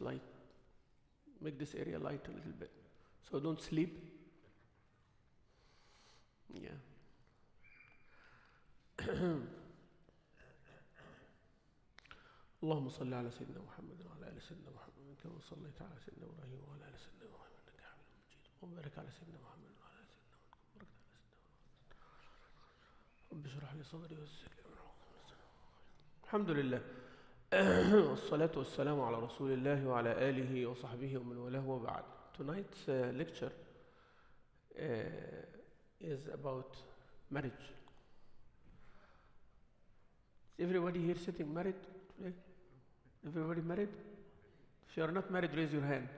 light. Make this area light a little bit. So don't sleep. Yeah. اللهم صل على سيدنا محمد وعلى ال سيدنا محمد كما صليت على سيدنا ابراهيم وعلى ال سيدنا ابراهيم انك حميد مجيد وبارك على سيدنا محمد وعلى ال سيدنا محمد وبارك على سيدنا محمد رب اشرح لي صدري ويسر لي امري. الحمد لله والصلاة والسلام على رسول الله وعلى آله وصحبه ومن والاه وبعد. Tonight's lecture is about marriage. Is everybody here sitting married today? Everybody married? If you are not married, raise your hand.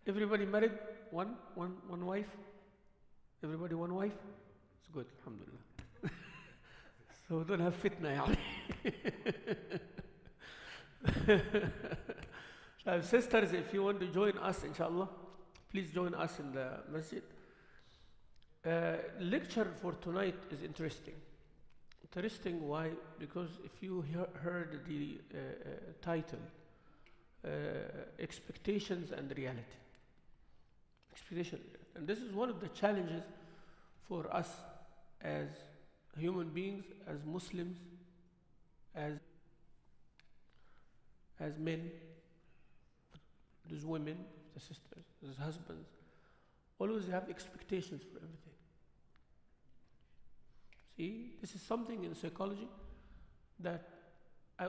Everybody married? One wife? Everybody one wife? It's good, alhamdulillah. So we don't have fitna, yani. Sisters, if you want to join us, inshallah, please join us in the masjid. Lecture for tonight is interesting. Interesting, why? Because if you heard the title, Expectations and Reality. Expectation. And this is one of the challenges for us as human beings, as Muslims, as men, as women, as sisters, as husbands. Always have expectations for everything. See, this is something in psychology that,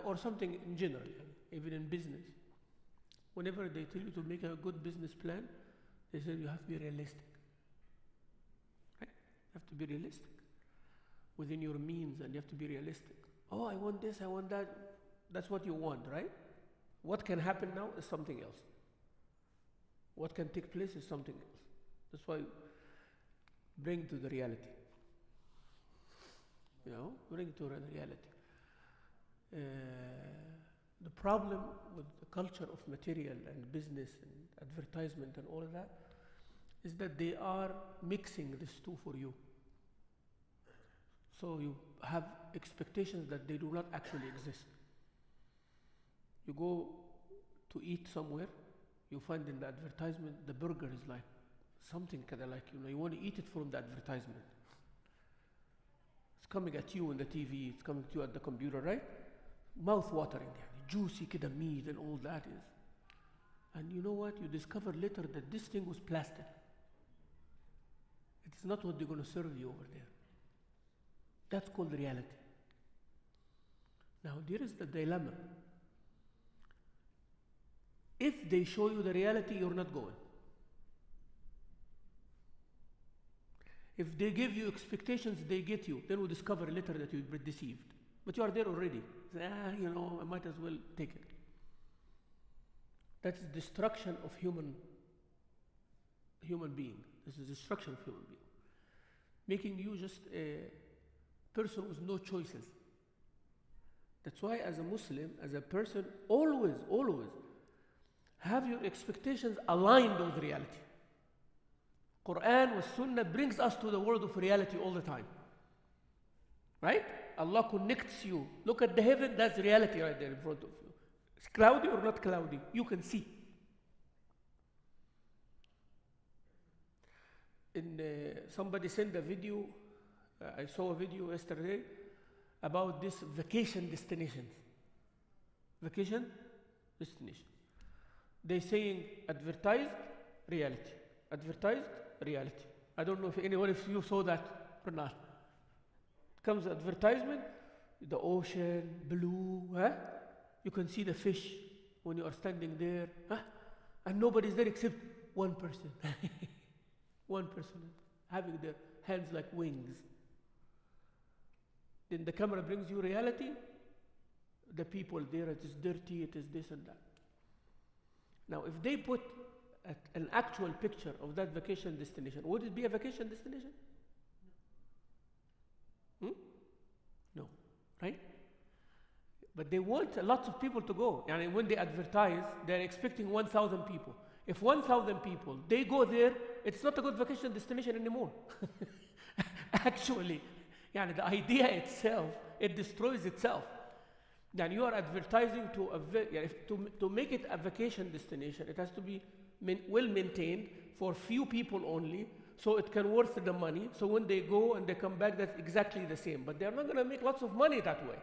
or something in general, even in business. Whenever they tell you to make a good business plan, they say you have to be realistic. Right? You have to be realistic within your means, and you have to be realistic. Oh, I want this, I want that. That's what you want, right? What can happen now is something else. What can take place is something else. That's why bring to the reality. You know, bring to the reality. The problem with the culture of material and business and advertisement and all of that is that they are mixing these two for you. So you have expectations that they do not actually exist. You go to eat somewhere, you find in the advertisement the burger is like something kind of like, you want to eat it from the advertisement. It's coming at you on the TV, it's coming to you at the computer, right? Mouth watering, juicy kida meat and all that is. And you know what? You discover later that this thing was plastic. It is not what they're going to serve you over there. That's called reality. Now there is the dilemma. If they show you the reality, you're not going. If they give you expectations, they get you. Then we discover later that you've been deceived. But you are there already. Say, I might as well take it. That's destruction of human being. This is destruction of human being. Making you just a person with no choices. That's why as a Muslim, as a person, always have your expectations aligned with reality. Quran and Sunnah brings us to the world of reality all the time. Right? Allah connects you. Look at the heaven, that's reality right there in front of you. It's cloudy or not cloudy, you can see. Somebody sent a video, I saw a video yesterday about this vacation destinations. Vacation destination. They saying advertised reality. Advertised reality. I don't know if anyone of you saw that or not. Comes advertisement, the ocean, blue, you can see the fish when you are standing there, and nobody's there except one person. One person having their hands like wings. Then the camera brings you reality, the people there, it is dirty, it is this and that. Now if they put an actual picture of that vacation destination, would it be a vacation destination? No, right? But they want lots of people to go. And when they advertise, they're expecting 1,000 people. If 1,000 people, they go there, it's not a good vacation destination anymore. Actually, يعني the idea itself, it destroys itself. Then you are advertising to make it a vacation destination. It has to be well maintained for few people only, so it can worth the money. So when they go and they come back, that's exactly the same. But they're not going to make lots of money that way.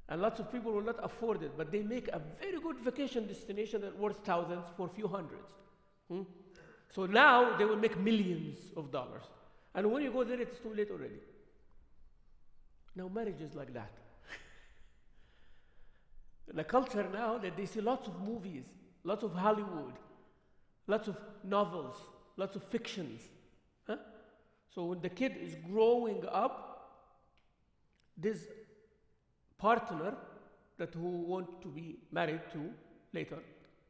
And lots of people will not afford it. But they make a very good vacation destination that worth thousands for few hundreds. So now they will make millions of dollars. And when you go there, it's too late already. Now marriage is like that. The culture now that they see lots of movies, lots of Hollywood, lots of novels, lots of fictions. So when the kid is growing up, this partner that who want to be married to later,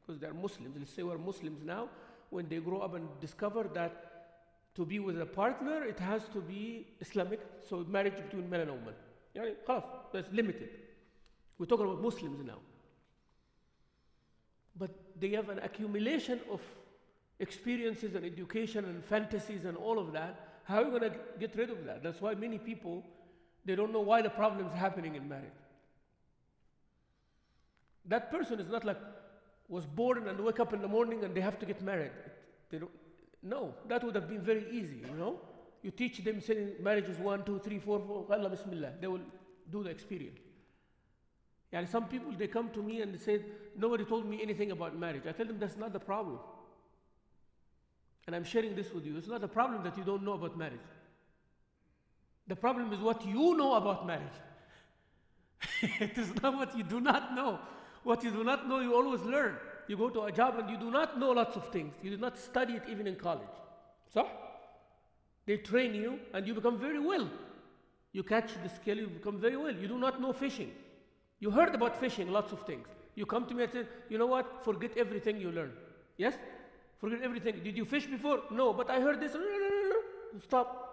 because they're Muslims, let's say we're Muslims now, when they grow up and discover that to be with a partner, it has to be Islamic, so marriage between man and woman. خلاص, that's limited. We're talking about Muslims now. But they have an accumulation of experiences and education and fantasies and all of that. How are you going to get rid of that? That's why many people, they don't know why the problem is happening in marriage. That person is not like, was born and wake up in the morning and they have to get married. No, that would have been very easy, you know. You teach them saying marriage is 1, 2, 3, 4, 4, Allah Bismillah. They will do the experience. And some people, they come to me and they say, nobody told me anything about marriage. I tell them that's not the problem. And I'm sharing this with you. It's not the problem that you don't know about marriage. The problem is what you know about marriage. It is not what you do not know. What you do not know, you always learn. You go to a job and you do not know lots of things. You do not study it even in college. So, they train you and you become very well. You catch the skill, you become very well. You do not know fishing. You heard about fishing, lots of things. You come to me and say, you know what? Forget everything you learn. Yes? Forget everything. Did you fish before? No, but I heard this. Stop.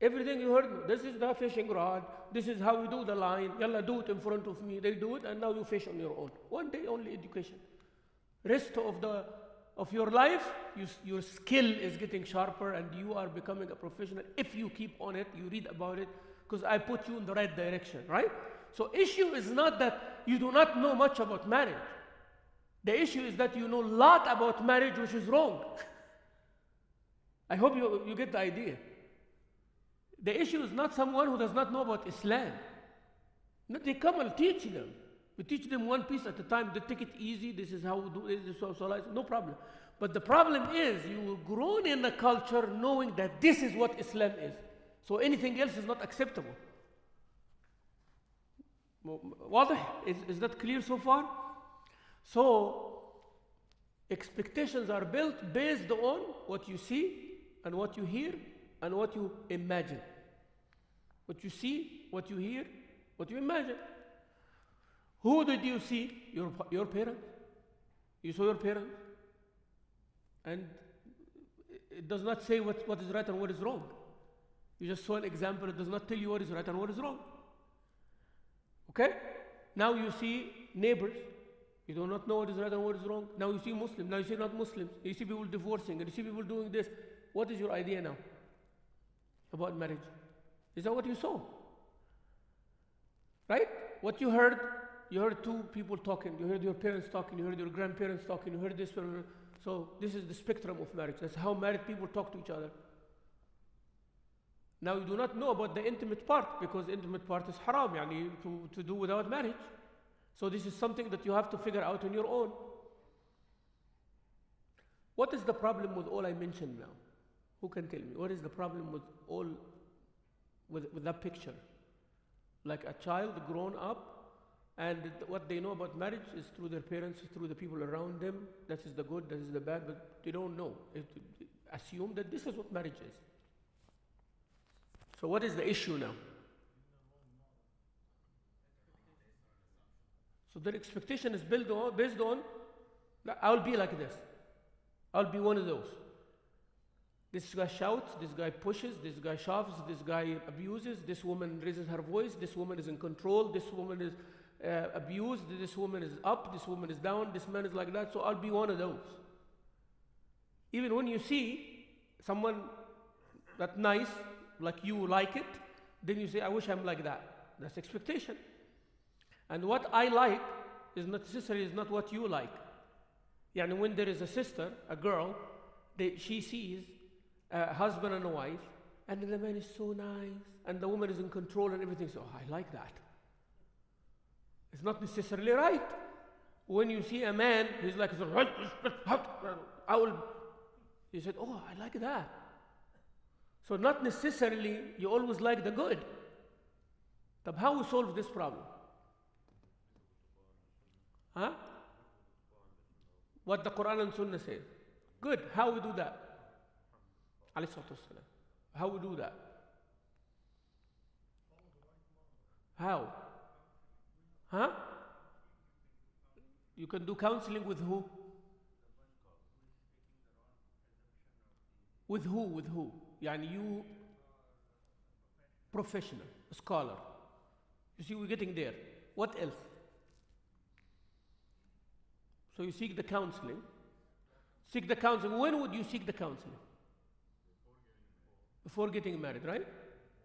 Everything you heard, this is the fishing rod. This is how you do the line. Yalla, do it in front of me. They do it, and now you fish on your own. One day only education. Rest of your life, your skill is getting sharper, and you are becoming a professional. If you keep on it, you read about it, because I put you in the right direction, right? So issue is not that you do not know much about marriage. The issue is that you know a lot about marriage, which is wrong. I hope you get the idea. The issue is not someone who does not know about Islam. No, they come and teach them. We teach them one piece at a time. They take it easy. This is how we do it. This is how Salah is. No problem. But the problem is you were grown in a culture knowing that this is what Islam is. So anything else is not acceptable. واضح? Is that clear so far? So expectations are built based on what you see and what you hear and what you imagine. What you see, what you hear, what you imagine. Who did you see? Your parents. You saw your parents. And it does not say what is right and what is wrong. You just saw an example. It does not tell you what is right and what is wrong. Okay? Now you see neighbors. You do not know what is right and what is wrong. Now you see Muslims. Now you see not Muslims. You see people divorcing. And you see people doing this. What is your idea now about marriage? Is that what you saw? Right? What you heard two people talking. You heard your parents talking. You heard your grandparents talking. You heard this. So this is the spectrum of marriage. That's how married people talk to each other. Now you do not know about the intimate part, because the intimate part is haram, yani to do without marriage. So this is something that you have to figure out on your own. What is the problem with all I mentioned now? Who can tell me? What is the problem with that picture? Like a child grown up, and what they know about marriage is through their parents, through the people around them. That is the good, that is the bad, but they don't know. Assume that this is what marriage is. So what is the issue now? So their expectation is based on, I'll be like this. I'll be one of those. This guy shouts, this guy pushes, this guy shoves, this guy abuses, this woman raises her voice, this woman is in control, this woman is abused, this woman is up, this woman is down, this man is like that, so I'll be one of those. Even when you see someone that's nice, like you like it, then you say, I wish I'm like that. That's expectation. And what I like is not necessarily is not what you like. Yani when there is a sister, a girl, she sees a husband and a wife, and the man is so nice, and the woman is in control and everything. So I like that. It's not necessarily right. When you see a man, he's like, you said, oh, I like that. So not necessarily you always like the good. But how we solve this problem? Huh? What the Quran and Sunnah says. Good. How we do that? Alayhi salatu wassalam. How we do that? How? Huh? You can do counseling with who? With who? With who? Yani you, professional, scholar. You see, we're getting there. What else? So you seek the counseling. Seek the counseling. When would you seek the counseling? Before getting married, right?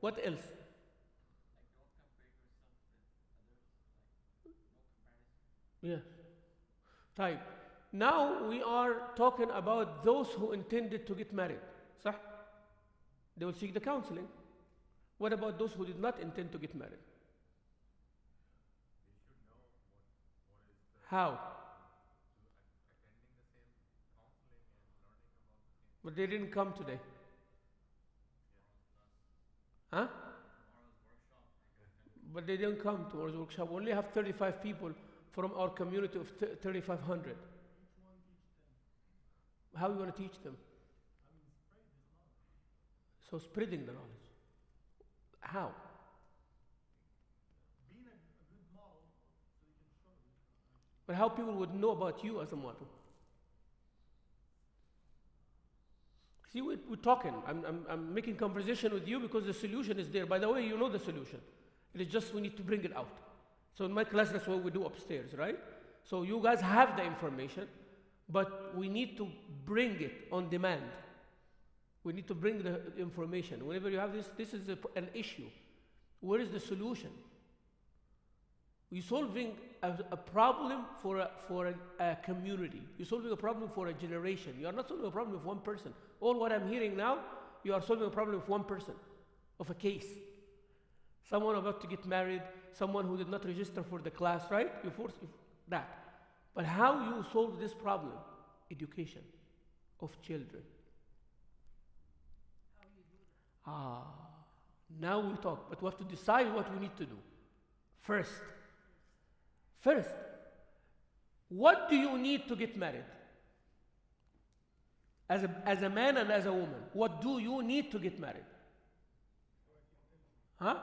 What else? Yeah. Type. Now we are talking about those who intended to get married. صح? They will seek the counseling. What about those who did not intend to get married? How? But they didn't come today. Huh? But they didn't come to our workshop. We only have 35 people from our community of 3,500. How are you going to teach them? So spreading the knowledge. How? Being a good model so you can show them. But how people would know about you as a model? See, we're talking. I'm making conversation with you because the solution is there. By the way, you know the solution. It is just we need to bring it out. So in my class, that's what we do upstairs, right? So you guys have the information, but we need to bring it on demand. We need to bring the information. Whenever you have this is an issue. Where is the solution? We're solving a problem for a community. You're solving a problem for a generation. You are not solving a problem of one person. All what I'm hearing now, you are solving a problem of one person, of a case. Someone about to get married, someone who did not register for the class, right? You force that. But how you solve this problem? Education of children. Now we talk, but we have to decide what we need to do. First, what do you need to get married? As a man and as a woman, what do you need to get married? Huh?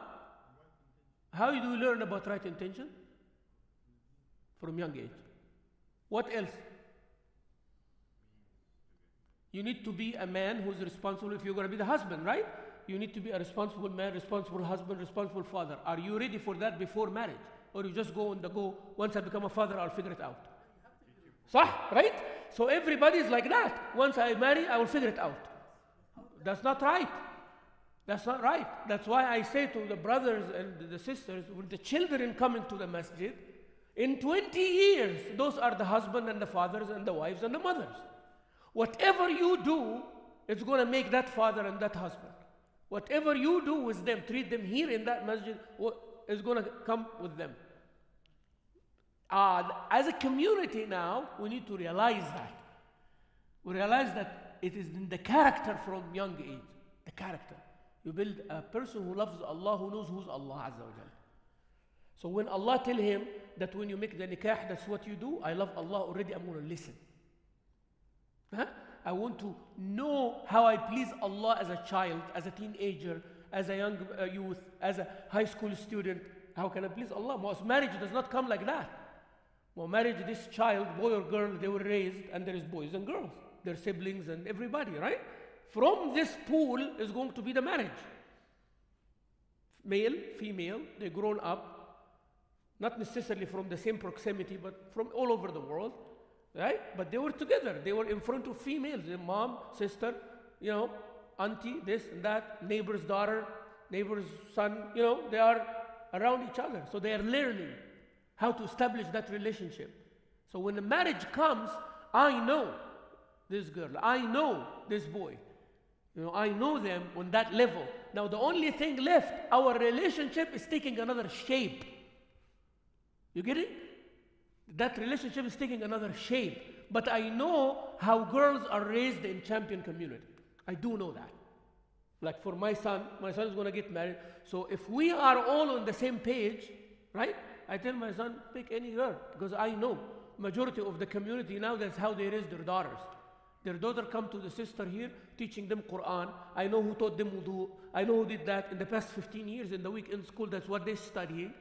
How do you learn about right intention? From young age. What else? You need to be a man who's responsible if you're going to be the husband, right? You need to be a responsible man, responsible husband, responsible father. Are you ready for that before marriage? Or you just go on the go, once I become a father, I'll figure it out. Sah, right? So everybody is like that. Once I marry, I will figure it out. That's not right. That's not right. That's why I say to the brothers and the sisters, with the children coming to the masjid, in 20 years, those are the husband and the fathers and the wives and the mothers. Whatever you do, it's going to make that father and that husband. Whatever you do with them, treat them here in that masjid, is going to come with them. As a community now, we need to realize that. We realize that it is in the character from young age. The character. You build a person who loves Allah, who knows who's Allah Azza wa Jal. So when Allah tell him that when you make the nikah, that's what you do, I love Allah already, I'm going to listen. Huh? I want to know how I please Allah as a child, as a teenager, as a young youth, as a high school student. How can I please Allah? Because marriage does not come like that. Well, marriage, this child, boy or girl, they were raised, and there is boys and girls. Their siblings and everybody, right? From this pool is going to be the marriage. Male, female, they grown up, not necessarily from the same proximity, but from all over the world, right? But they were together. They were in front of females, their mom, sister, auntie, this and that, neighbor's daughter, neighbor's son, they are around each other. So they are learning how to establish that relationship. So when the marriage comes, I know this girl, I know this boy. I know them on that level. Now the only thing left, our relationship is taking another shape. You get it? That relationship is taking another shape. But I know how girls are raised in champion community. I do know that. Like for my son is going to get married. So if we are all on the same page, right? I tell my son, pick any girl. Because I know majority of the community now, that's how they raise their daughters. Their daughter come to the sister here, teaching them Quran. I know who taught them wudu. I know who did that in the past 15 years in the weekend school. That's what they study.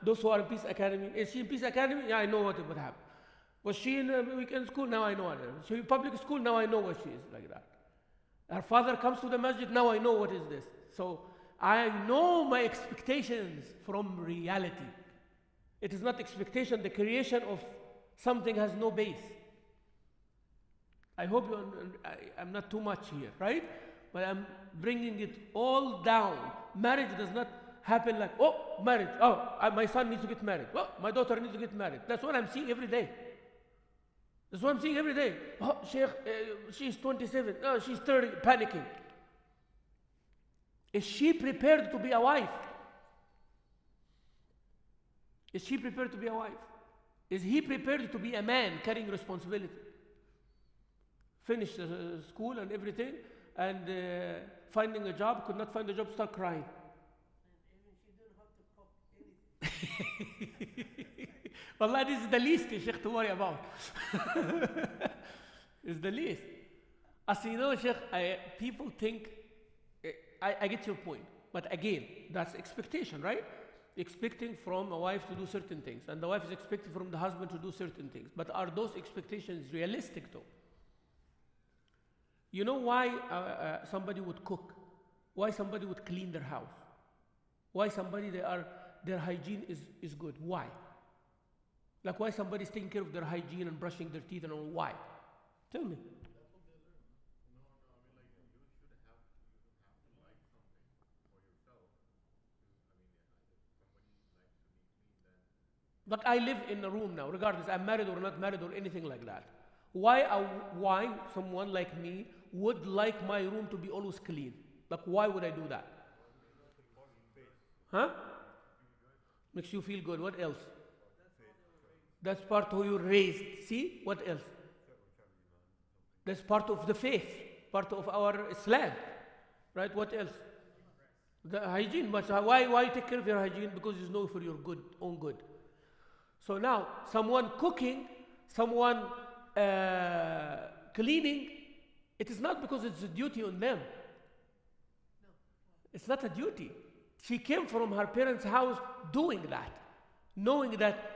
Those who are in Peace Academy. Is she in Peace Academy? Yeah, I know what happened. Was she in weekend school? Now I know her. She in public school? Now I know what she is, like that. Her father comes to the masjid? Now I know what is this. So I know my expectations from reality. It is not expectation, the creation of something has no base. I hope I'm not too much here, right? But I'm bringing it all down. Marriage does not happen like, oh, marriage. Oh, my son needs to get married. Oh, my daughter needs to get married. That's what I'm seeing every day. That's what I'm seeing every day. Oh, Sheikh, she's 27. Oh, she's 30, panicking. Is she prepared to be a wife? Is she prepared to be a wife? Is he prepared to be a man carrying responsibility? Finish school and everything, and finding a job, could not find a job, start crying. And even she didn't have to cook anything. Wallah, this is the least, Sheikh, to worry about. It's the least. As you know, Sheikh, people think, I get your point, but again, that's expectation, right? Expecting from a wife to do certain things, and the wife is expecting from the husband to do certain things. But are those expectations realistic though? You know why somebody would cook? Why somebody would clean their house? Why somebody, their hygiene is good? Why? Like why somebody is taking care of their hygiene and brushing their teeth and all? Why? Tell me. But I live in a room now, regardless I'm married or not married or anything like that. Why someone like me would like my room to be always clean? Like why would I do that? Huh? Makes you feel good. What else? That's part of who you're raised. See? What else? That's part of the faith, part of our Islam. Right? What else? The hygiene. But why take care of your hygiene? Because it's no for your good, own good. So now, someone cooking, someone cleaning, it is not because it's a duty on them. It's not a duty. She came from her parents' house doing that, knowing that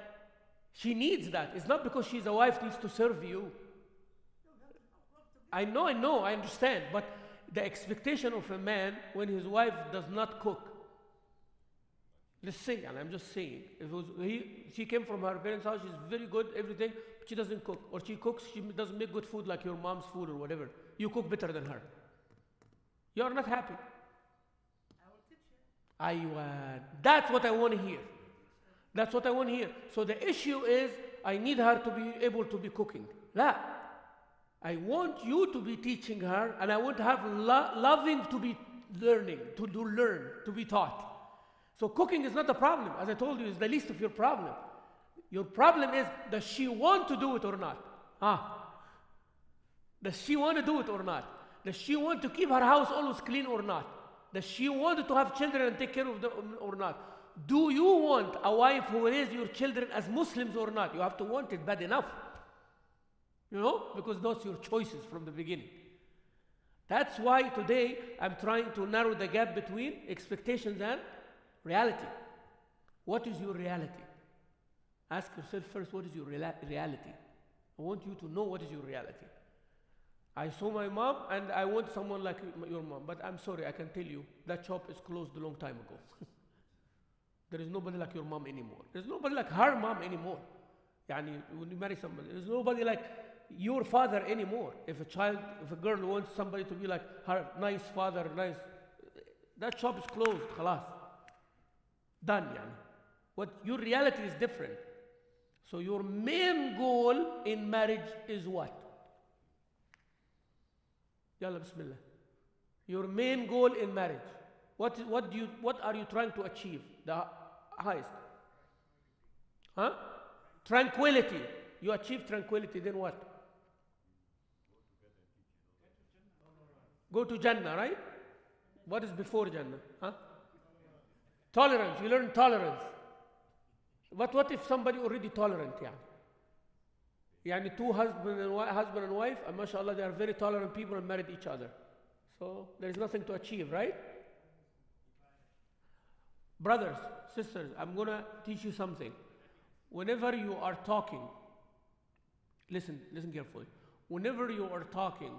she needs that. It's not because she's a wife needs to serve you. I know, I understand. But the expectation of a man when his wife does not cook, let's say, and I'm just saying, she came from her parents' house, she's very good, everything, but she doesn't cook. Or she cooks, she doesn't make good food like your mom's food or whatever. You cook better than her. You are not happy. I will teach you. That's what I want to hear. That's what I want to hear. So the issue is, I need her to be able to be cooking. La. I want you to be teaching her, and I want to have loving to be learning, to learn, to be taught. So cooking is not a problem. As I told you, it's the least of your problem. Your problem is, does she want to do it or not? Does she want to do it or not? Does she want to keep her house always clean or not? Does she want to have children and take care of them or not? Do you want a wife who raises your children as Muslims or not? You have to want it bad enough. You know? Because those are your choices from the beginning. That's why today I'm trying to narrow the gap between expectations and reality. What is your reality? Ask yourself first, what is your reality? I want you to know what is your reality. I saw my mom and I want someone like your mom, but I'm sorry, I can tell you, that shop is closed a long time ago. There is nobody like your mom anymore. There's nobody like her mom anymore. Yani, when you marry somebody, there's nobody like your father anymore. If a girl wants somebody to be like her nice father, That shop is closed, خلاص. Done, يعني. What your reality is different. So your main goal in marriage is what? Yalla bismillah. Your main goal in marriage. What are you trying to achieve? The highest. Huh? Tranquility. You achieve tranquility, then what? Go to Jannah, right? What is before Jannah? Huh? Tolerance. You learn tolerance. But what if somebody already tolerant? Yani two husband and wife, and mashallah, they are very tolerant people and married each other. So there is nothing to achieve, right? Brothers, sisters, I'm going to teach you something. Whenever you are talking, listen carefully. Whenever you are talking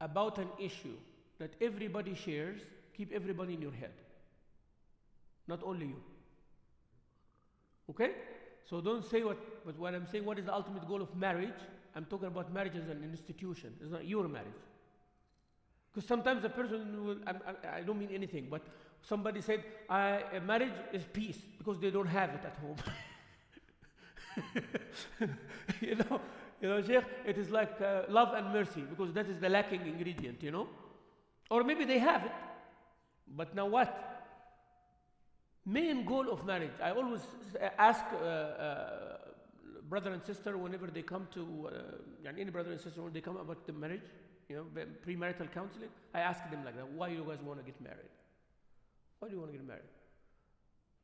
about an issue that everybody shares, keep everybody in your head. Not only you. Okay? So don't say but when I'm saying what is the ultimate goal of marriage, I'm talking about marriage as an institution. It's not your marriage. Because sometimes a person will, I don't mean anything, but somebody said, marriage is peace because they don't have it at home. you know, Sheikh, it is like love and mercy because that is the lacking ingredient, you know. Or maybe they have it, but now what? Main goal of marriage. I always ask brother and sister whenever they come to, any brother and sister when they come about the marriage, you know, premarital counseling, I ask them like that, why do you guys want to get married? Why do you want to get married?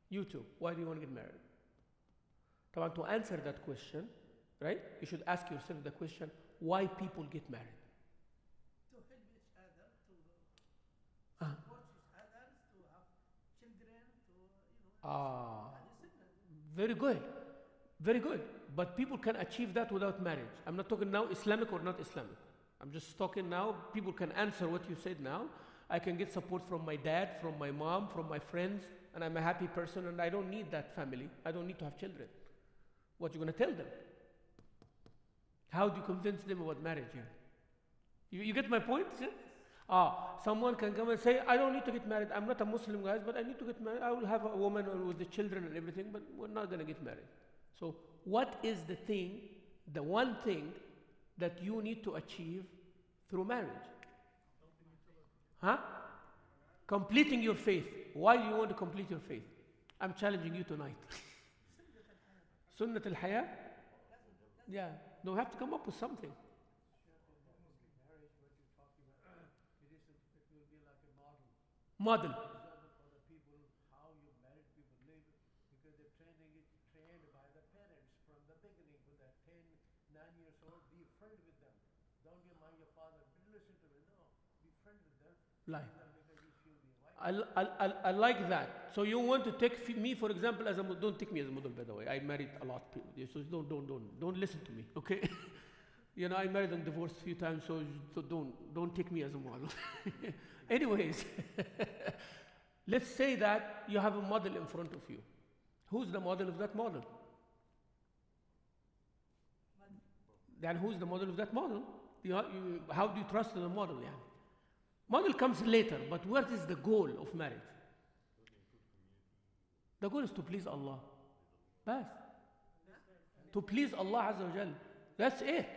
You too, why do you want to get married? To answer that question, right, you should ask yourself the question, why people get married? To help each other, to support each other, to have children, very good. Very good. But people can achieve that without marriage. I'm not talking now Islamic or not Islamic. I'm just talking now, people can answer what you said now. I can get support from my dad, from my mom, from my friends, and I'm a happy person and I don't need that family. I don't need to have children. What you going to tell them? How do you convince them about marriage here? You get my point? Someone can come and say, I don't need to get married. I'm not a Muslim, guys, but I need to get married. I will have a woman with the children and everything, but we're not going to get married. So what is the one thing that you need to achieve through marriage? Completing your faith. Why do you want to complete your faith? I'm challenging you tonight. Sunnat al-Haya? Yeah. No, have to come up with something. Model. For the people, how you married people live, because the training is trained by the parents from the beginning. When they're 10, 9 years old, be friend with them. Don't get mind your father, listen to me. No, be friend with them. Like. I like that. So you want to take me, for example, as a model. Don't take me as a model, by the way. I married a lot of people. So don't listen to me, okay? You know, I married and divorced a few times, so don't take me as a model. Anyways, let's say that you have a model in front of you. Who's the model of that model? Then who's the model of that model? How do you trust the model? Yeah. Model comes later, but what is the goal of marriage? The goal is to please Allah. Bas. To please Allah Azza wa Jal. That's it.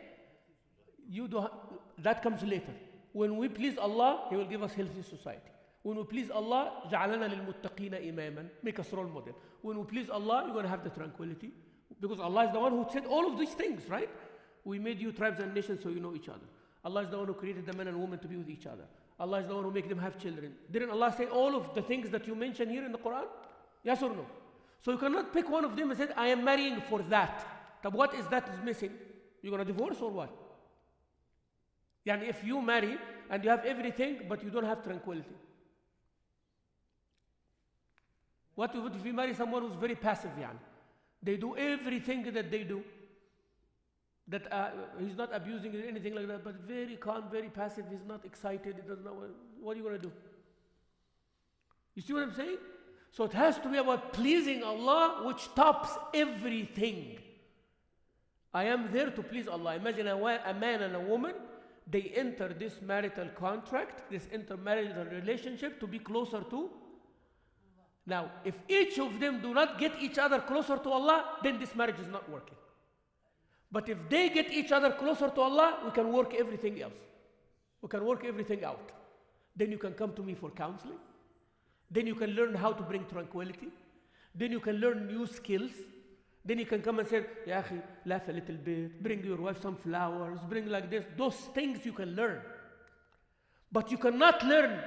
That comes later. When we please Allah, He will give us healthy society. When we please Allah, جَعَلَنَا لِلْمُتَّقِينَ إِمَامًا, make us role model. When we please Allah, you're going to have the tranquility. Because Allah is the one who said all of these things, right? We made you tribes and nations so you know each other. Allah is the one who created the men and women to be with each other. Allah is the one who made them have children. Didn't Allah say all of the things that you mentioned here in the Quran? Yes or no? So you cannot pick one of them and say, I am marrying for that. But what is that is missing? You're going to divorce or what? Yani if you marry and you have everything, but you don't have tranquility. What if you marry someone who's very passive? Yani? They do everything that they do. That he's not abusing or anything like that, but very calm, very passive. He's not excited. He doesn't know what are you going to do? You see what I'm saying? So it has to be about pleasing Allah, which tops everything. I am there to please Allah. Imagine a man and a woman they enter this marital contract, this intermarital relationship to be closer to. Now, if each of them do not get each other closer to Allah, then this marriage is not working. But if they get each other closer to Allah, we can work everything else. We can work everything out. Then you can come to me for counseling. Then you can learn how to bring tranquility. Then you can learn new skills. Then you can come and say, Ya akhi, laugh a little bit, bring your wife some flowers, bring like this. Those things you can learn. But you cannot learn,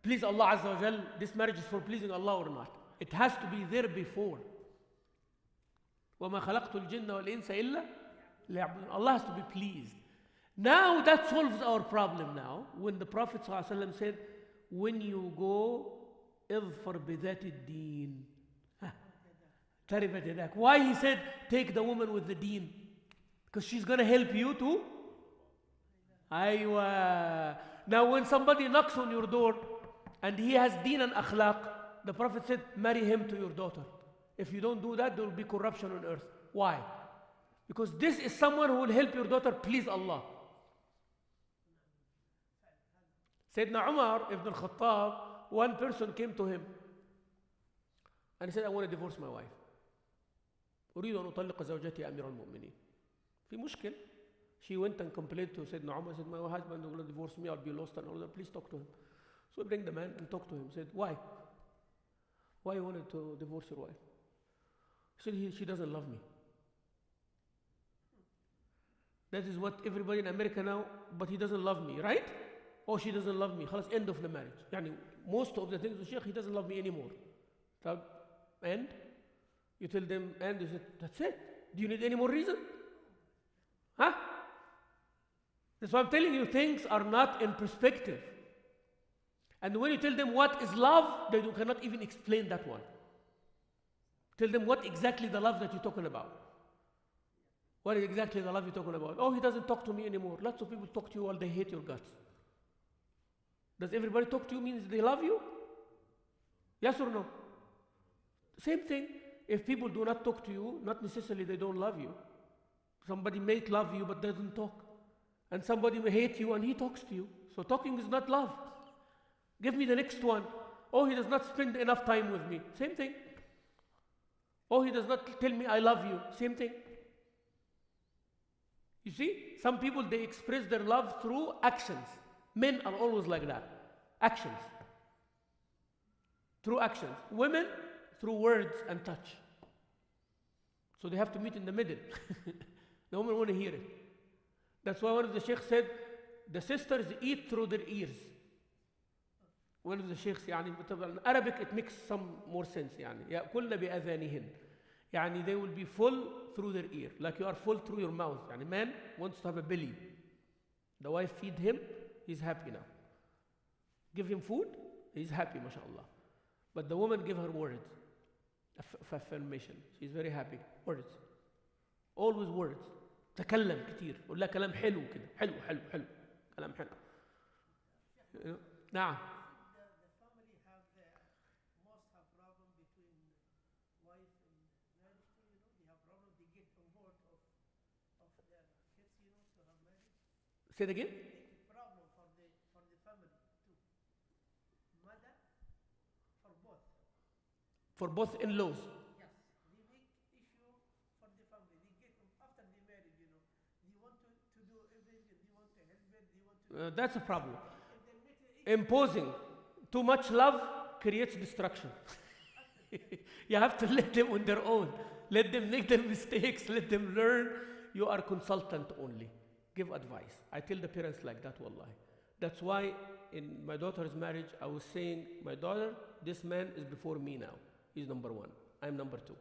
please Allah Azza wa Jal, this marriage is for pleasing Allah or not. It has to be there before. وَمَا خَلَقْتُ الْجِنَّ وَالْإِنسَ إِلَّا لِيَعْبُدُونَ. Allah has to be pleased. Now that solves our problem now. When the Prophet ﷺ said, when you go, اظفر بذات الدين. Why he said, take the woman with the deen? Because she's going to help you too. Aywa. Now when somebody knocks on your door and he has deen and akhlaq, the Prophet said, marry him to your daughter. If you don't do that, there will be corruption on earth. Why? Because this is someone who will help your daughter please Allah. Sayyidina Umar ibn al-Khattab, one person came to him and he said, I want to divorce my wife. أريد أن أطلق زوجتي أمير المؤمنين. في مشكل. She went and complained to Sayyidina Umar, said, my husband will divorce me, I'll be lost and all that. Please talk to him. So bring the man and talk to him. Said, why? Why you wanted to divorce your wife? He said, she doesn't love me. That is what everybody in America now, but he doesn't love me, right? Oh, she doesn't love me. خلاص, end of the marriage. يعني most of the things, the Sheikh, he doesn't love me anymore. And you tell them, and they said, that's it. Do you need any more reason? Huh? That's why I'm telling you, things are not in perspective. And when you tell them what is love, they cannot even explain that one. Tell them what exactly the love that you're talking about. What is exactly the love you're talking about? Oh, he doesn't talk to me anymore. Lots of people talk to you while they hate your guts. Does everybody talk to you means they love you? Yes or no? Same thing. If people do not talk to you, not necessarily they don't love you. Somebody may love you but doesn't talk. And somebody may hate you and he talks to you. So talking is not love. Give me the next one. Oh, he does not spend enough time with me. Same thing. Oh, he does not tell me I love you. Same thing. You see, some people, they express their love through actions. Men are always like that. Actions. Through actions. Women, through words and touch. So they have to meet in the middle. The women want to hear it. That's why one of the sheikhs said, the sisters eat through their ears. One of the sheikhs, in Arabic it makes some more sense. يأكلن بأذانهن. They will be full through their ear, like you are full through your mouth. Man wants to have a belly. The wife feed him, he's happy now. Give him food, he's happy, mashallah. But the woman give her words, affirmation. She's very happy. Words. Always words. تكلم كتير. قول لها كلام حلو كده. حلو حلو حلو. كلام حلو. نعم. Say it again. Problem for the family too. Mother for both. For both in-laws. Yes, the big issue for the family. They get after the marriage, They want to do everything. They want to help it. They want to. That's a problem. Imposing too much love creates destruction. You have to let them on their own. Let them make their mistakes. Let them learn. You are consultant only. Give advice. I tell the parents like that, wallahi. That's why in my daughter's marriage, I was saying, my daughter, this man is before me now. He's number one. I'm number two.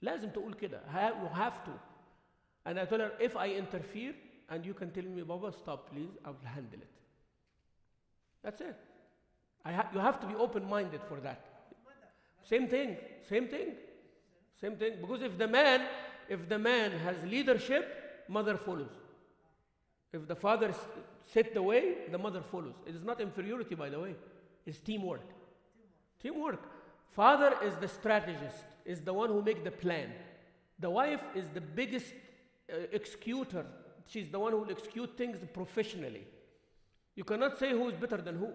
لازم تقول كده. You have to. And I told her, if I interfere, and you can tell me, Baba, stop, please, I will handle it. That's it. You have to be open-minded for that. Same thing. Same thing. Same thing. Because if the man has leadership, mother follows. If the father set the way, the mother follows. It is not inferiority, by the way. It's teamwork. Teamwork. Father is the strategist, is the one who makes the plan. The wife is the biggest executor she's the one who will execute things professionally. You cannot say who is better than who.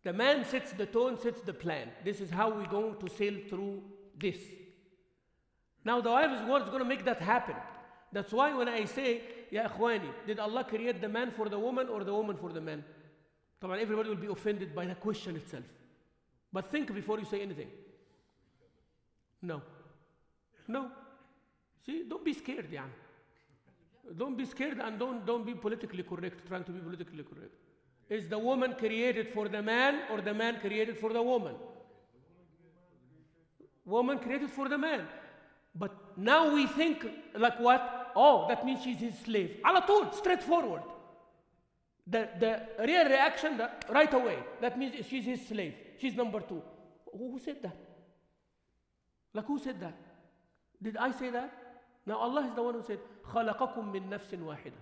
The man sets the tone, sets the plan. This is how we're going to sail through this. Now the wife is going to make that happen. That's why when I say, Ya Akhwani, did Allah create the man for the woman or the woman for the man? Everybody will be offended by the question itself. But think before you say anything. No. No. See, don't be scared, yeah. Don't be scared and don't be politically correct, trying to be politically correct. Is the woman created for the man or the man created for the woman? Woman created for the man. But now we think like what? Oh, that means she's his slave. Ala tool, straightforward. The real reaction right away, that means she's his slave. She's number two. Who said that? Like who said that? Did I say that? Now Allah is the one who said, خَلَقَكُم مِّن نَفْسٍ وَاحِدَةٍ.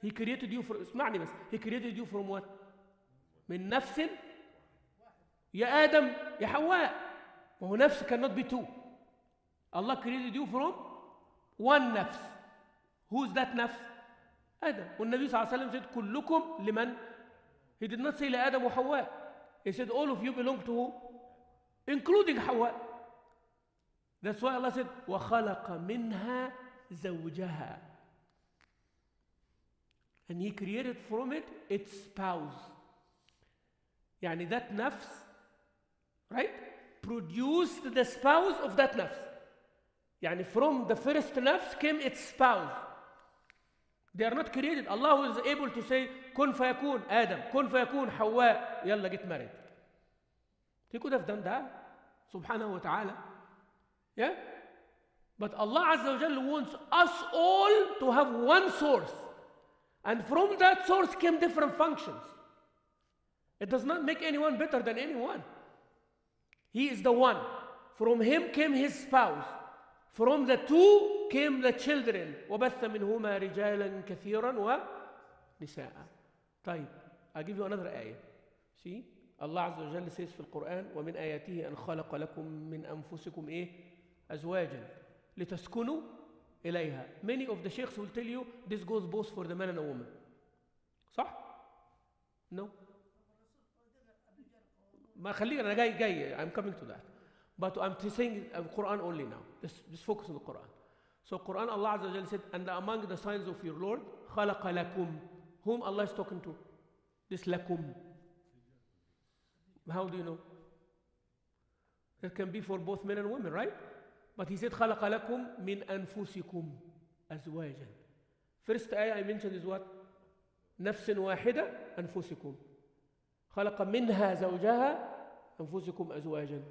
He created you from, اسمعني بس, He created you from what? من نفس يا آدم يا حواء. وهو نفس cannot be two. Allah created you from one nafs. Who's that nafs? Adam. والنبي صلى الله عليه وسلم said كلكم لمن? He did not say لآدم وحواء. He said all of you belong to who? Including Hawa. That's why Allah said وَخَلَقَ مِنْهَا زَوْجَهَا. And He created from it its spouse. يعني that nafs, right, produced the spouse of that nafs. يعني from the first nafs came its spouse. They are not created. Allah was able to say كن فيكون Adam, كن فيكون حواء, يلا get married. He could have done that, subhanahu wa ta'ala. Yeah? But Allah Azza wa Jalla wants us all to have one source. And from that source came different functions. It does not make anyone better than anyone. He is the one. From him came his spouse. From the two came the children. وَبَثَّ مِنْهُمَا رِجَالًا كَثِيرًا وَنِسَاءً. طيب, I'll give you another ayah. See? Allah Azza wa Jalla says في القرآن وَمِنْ آيَاتِهِ أَنْ خَلَقَ لَكُم مِّنْ أَنفُسِكُمْ إيه? أزواجا لتسكنوا إليها. Many of the sheikhs will tell you this goes both for the man and the woman. صح? No. ما خلينا أنا جاي I'm coming to that. But I'm saying Quran only now. Just focus on the Quran. So Quran, Allah Azza wa Jalla said, and among the signs of your Lord, خَلَقَ لَكُمْ. Whom Allah is talking to? This lakum. How do you know? It can be for both men and women, right? But He said, خَلَقَ لَكُمْ مِنْ أَنفُسِكُمْ أَزْوَاجًا. First ayah I mentioned is what? نَفْسٍ وَاحِدَةٍ أَنفُسِكُمْ. خَلَقَ مِنْهَا زَوْجَهَا أَنفُسِكُمْ أَزْوَاجًا.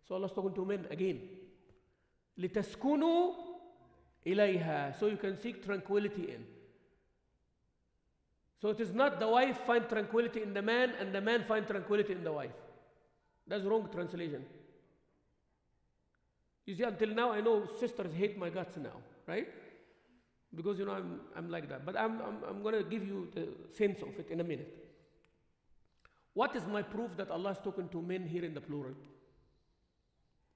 So Allah is talking to men again. لِتَسْكُنُوا إِلَيْهَا. So you can seek tranquility in. So it is not the wife find tranquility in the man and the man find tranquility in the wife. That's wrong translation. You see, until now I know sisters hate my guts now, right? Because you know I'm like that. But I'm going to give you the sense of it in a minute. What is my proof that Allah is talking to men here in the plural?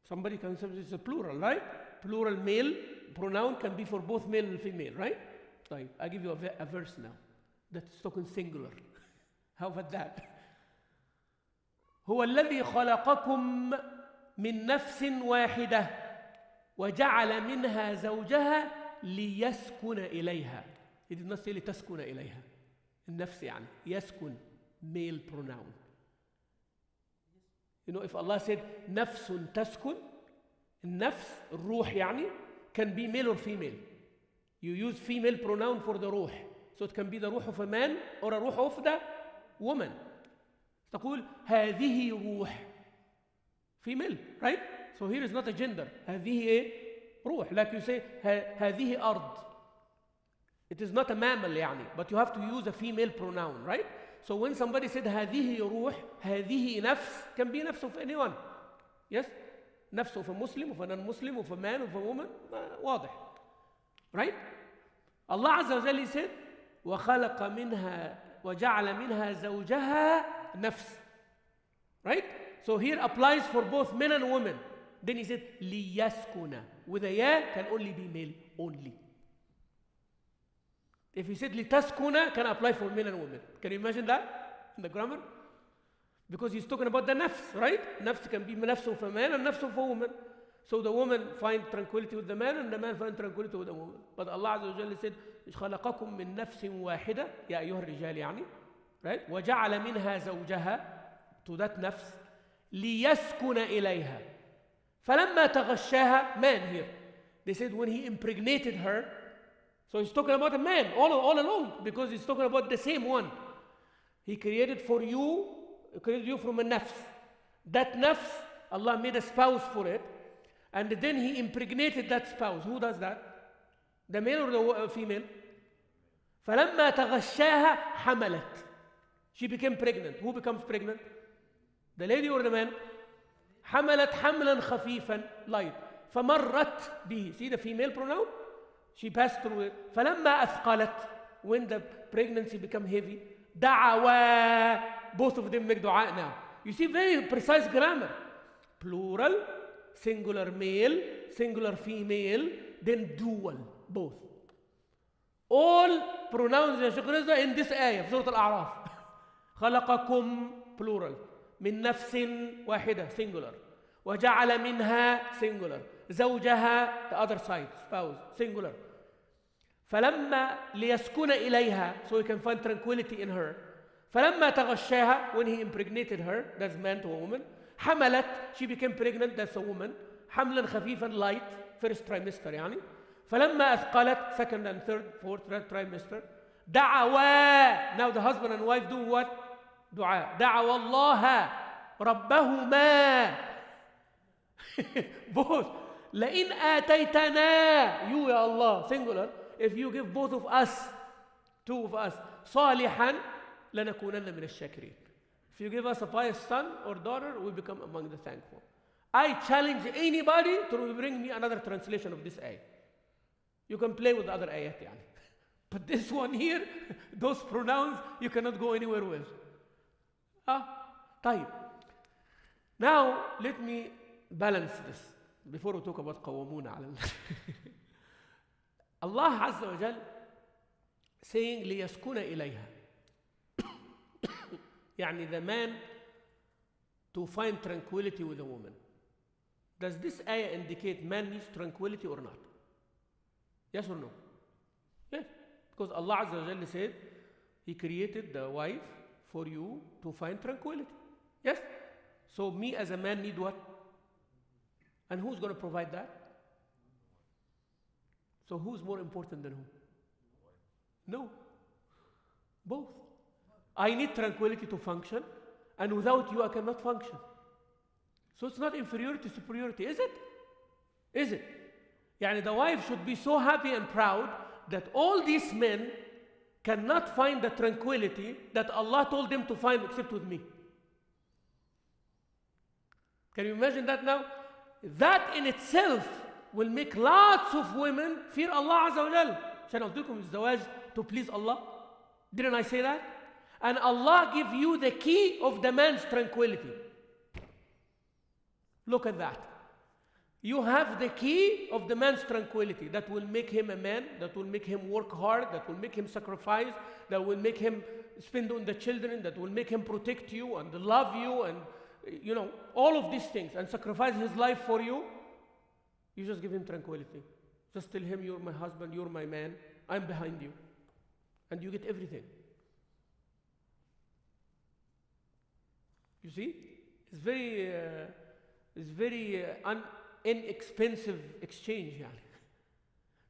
Somebody can say it's a plural, right? Plural male pronoun can be for both male and female, right? Right. I'll give you a verse now that's talking singular. How about that? هو الذي خلقكم من نفس واحدة وجعل منها زوجها ليسكن إليها. He did not say لتسكن إليها. النفس يعني يسكن, male pronoun. You know, if Allah said نفس تسكن, النفس الروح يعني can be male or female. You use female pronoun for the روح. So it can be the روح of a man or a روح of the woman. تقول هذه روح. Female, right? So here is not a gender. هذه روح. Like you say هذه أرض. It is not a mammal يعني, but you have to use a female pronoun, right? So when somebody said هذه روح, هذه نفس, can be نفس of anyone. Yes? نفس of a Muslim, of a non-Muslim, of a man, of a woman. واضح. Right? Allah Azza wa Jalla said وخلق منها وجعل منها زوجها نفس. Right? So here applies for both men and women. Then he said ليسكن. With a ya can only be male only. If he said لِتَسْكُنَ, can apply for men and women. Can you imagine that in the grammar? Because he's talking about the nafs, right? Nafs can be nafs of a man and nafs of a woman. So the woman find tranquility with the man and the man find tranquility with the woman. But Allah Azza wa Jalla said, خَلَقَكُم مِّن نَفْسٍ وَاحِدَةٍ يَا أَيُّهَا الرِّجَالِ يعني. Right? وَجَعَلَ مِنْهَا زَوْجَهَا, to that nafs, لِيَسْكُنَ إِلَيْهَا. فَلَمَّا تَغَشَّاهَا, man here. They said when he impregnated her, so he's talking about a man all along, because he's talking about the same one. He created you from a nafs. That nafs, Allah made a spouse for it, and then he impregnated that spouse. Who does that? The male or the female? فَلَمَّا تَغَشَّاهَا حَمَلَتْ. She became pregnant. Who becomes pregnant? The lady or the man? حَمَلَتْ حَمْلًا خَفِيفًا, light. فَمَرَّتْ بِهِ. See the female pronoun? She passed through it. فَلَمَّا أَثْقَلَتْ. When the pregnancy became heavy, دَعَوَا. Both of them make dua now. You see, very precise grammar. Plural, singular male, singular female, then dual, both. All pronouns in this ayah, Surah Al-A'raf. خَلَقَكُمْ, plural. مِن نَفْسٍ وَاحِدَةٍ, singular. وَجَعَلَ مِنْهَا, singular. زَوْجَهَا, the other side, spouse, singular. فَلَمَّا لِيَسْكُنَ إِلَيْهَا, so he can find tranquility in her. فَلَمَّا تَغَشَّاهَا, when he impregnated her, that's man to a woman. حَمَلَتْ, she became pregnant, that's a woman. حَمْلًا خَفِيفًا, light, first trimester يعني. فَلَمَّا أَثْقَلَتْ, second and third, fourth, trimester. دَعَوَا, now the husband and wife do what? Dua. دَعَوَا اللَّهَ رَبَّهُمَا. Both. لَإِنْ آتَيْتَنَا, you ya Allah, singular, if you give both of us, two of us, صَالِحًا لَنَكُونَنَّ مِنَ الشَّاكِرِينَ. If you give us a pious son or daughter, we become among the thankful. I challenge anybody to bring me another translation of this ayah. You can play with other ayat يعني. But this one here, those pronouns, you cannot go anywhere with. طيب. Now, let me balance this before we talk about قوامون على Allah Azza wa Jal saying ليسكن إليها. يعني the man to find tranquility with a woman. Does this ayah indicate man needs tranquility or not? Yes or no? Yes. Because Allah Azza wa Jalla said He created the wife for you to find tranquility. Yes? So me as a man need what? And who's going to provide that? So who's more important than who? No. Both. I need tranquility to function, and without you I cannot function. So it's not inferiority, superiority, is it? Is it? Yani the wife should be so happy and proud that all these men cannot find the tranquility that Allah told them to find except with me. Can you imagine that now? That in itself will make lots of women fear Allah Azza wa Jal. عشان قلت لكم الزواج to please Allah. Didn't I say that? And Allah give you the key of the man's tranquility. Look at that. You have the key of the man's tranquility that will make him a man, that will make him work hard, that will make him sacrifice, that will make him spend on the children, that will make him protect you and love you and, you know, all of these things and sacrifice his life for you. You just give him tranquility. Just tell him, you're my husband, you're my man, I'm behind you. And you get everything. You see? It's very inexpensive exchange. Yani.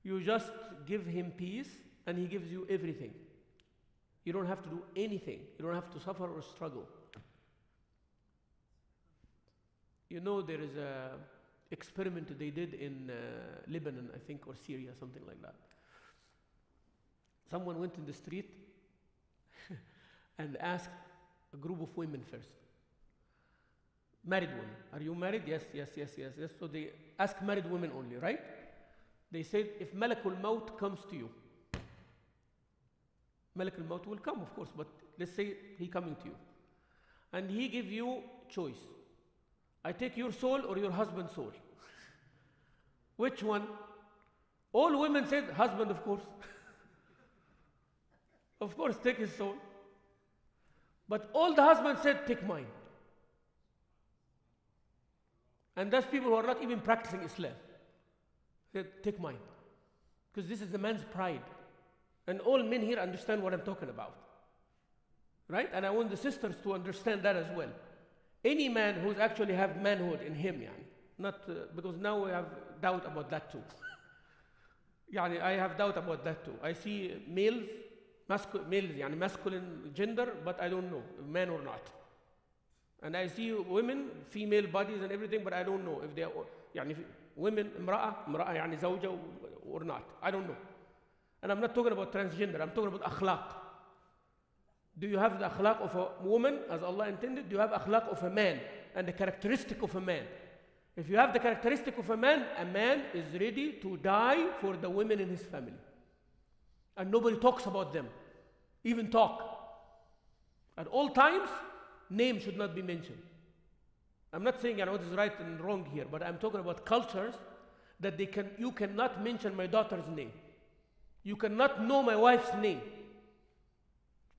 You just give him peace and he gives you everything. You don't have to do anything. You don't have to suffer or struggle. You know, there is an experiment they did in Lebanon, I think, or Syria, something like that. Someone went in the street and asked a group of women first. Married women. Are you married? Yes. So they ask married women only, right? They said, if Malakul Maut comes to you, Malakul Maut will come, of course, but let's say he coming to you. And he give you choice. I take your soul or your husband's soul. Which one? All women said, husband, of course. Of course, take his soul. But all the husband said, take mine. And that's people who are not even practicing Islam. Said, take mine. Because this is the man's pride. And all men here understand what I'm talking about. Right? And I want the sisters to understand that as well. Any man who's actually have manhood in him, not because now we have doubt about that too. I have doubt about that too. I see males, masculine gender, but I don't know, man or not. And I see women, female bodies and everything, but I don't know if they are, women, امرأة زوجة or not. I don't know. And I'm not talking about transgender, I'm talking about akhlaq. Do you have the akhlaq of a woman as Allah intended? Do you have akhlaq of a man and the characteristic of a man? If you have the characteristic of a man is ready to die for the women in his family. And nobody talks about them, even talk. At all times, name should not be mentioned. I'm not saying what is right and wrong here, but I'm talking about cultures that you cannot mention my daughter's name. You cannot know my wife's name.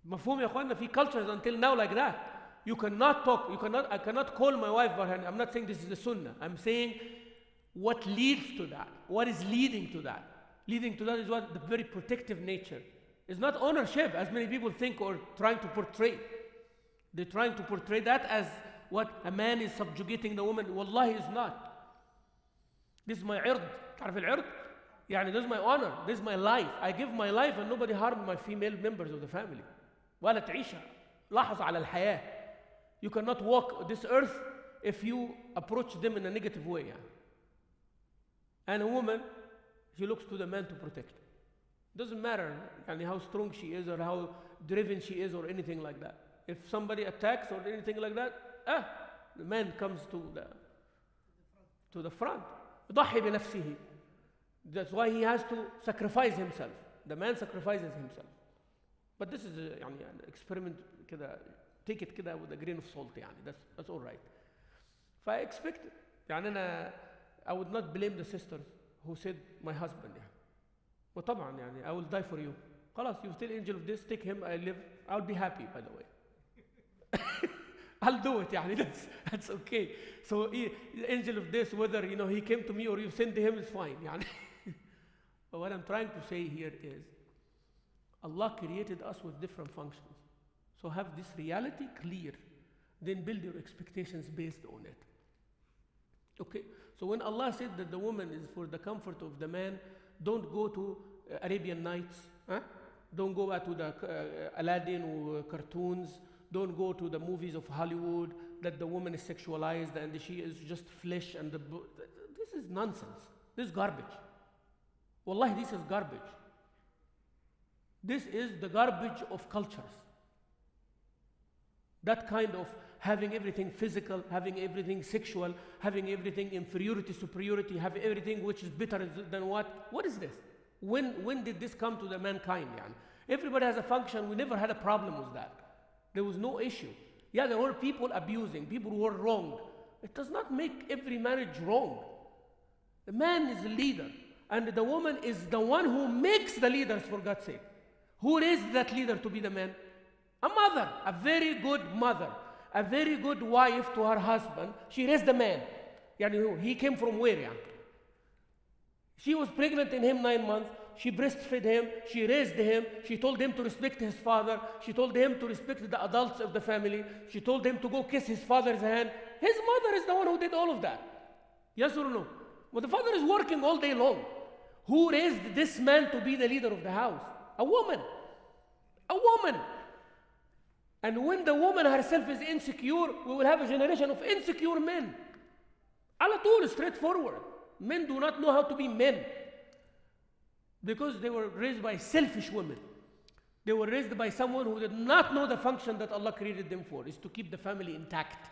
مفهوم يا اخوانا في cultures until now like that. You cannot talk, I cannot call my wife by her name. I'm not saying this is the sunnah. I'm saying what leads to that. What is leading to that? Leading to that is what the very protective nature. It's not ownership as many people think or trying to portray. They're trying to portray that as what a man is subjugating the woman. Wallahi is not. This is my ird. تعرف العرض؟ this is my honor. This is my life. I give my life and nobody harmed my female members of the family. ولا تعيشها. لاحظ على الحياة. You cannot walk this earth if you approach them in a negative way. And a woman, she looks to the man to protect. Doesn't matter how strong she is or how driven she is or anything like that. If somebody attacks or anything like that, the man comes to the front. ضحي بنفسه. That's why he has to sacrifice himself. The man sacrifices himself. But this is an experiment كده. Take it كده with a grain of salt that's all right. I expect I would not blame the sisters who said my husband وطبعا I will die for you. خلاص, you tell angel of this, take him, I'll be happy, by the way. I'll do it that's okay. So the angel of this, whether he came to me or you send him, is fine. But what I'm trying to say here is Allah created us with different functions. So have this reality clear, then build your expectations based on it. Okay, so when Allah said that the woman is for the comfort of the man, don't go to Arabian Nights, don't go to the Aladdin or cartoons, don't go to the movies of Hollywood that the woman is sexualized and she is just flesh and this is nonsense. This is garbage. Wallahi, this is garbage. This is the garbage of cultures. That kind of having everything physical, having everything sexual, having everything inferiority, superiority, having everything which is better than what? What is this? When did this come to the mankind? Everybody has a function. We never had a problem with that. There was no issue. There were people abusing, people who were wrong. It does not make every marriage wrong. The man is the leader, and the woman is the one who makes the leaders, for God's sake. Who raised that leader to be the man? A mother, a very good mother, a very good wife to her husband. She raised the man. He came from where? She was pregnant in him 9 months. She breastfed him. She raised him. She told him to respect his father. She told him to respect the adults of the family. She told him to go kiss his father's hand. His mother is the one who did all of that. Yes or no? But the father is working all day long. Who raised this man to be the leader of the house? A woman. A woman. And when the woman herself is insecure, we will have a generation of insecure men. على طول, straightforward. Men do not know how to be men because they were raised by selfish women. They were raised by someone who did not know the function that Allah created them for, is to keep the family intact,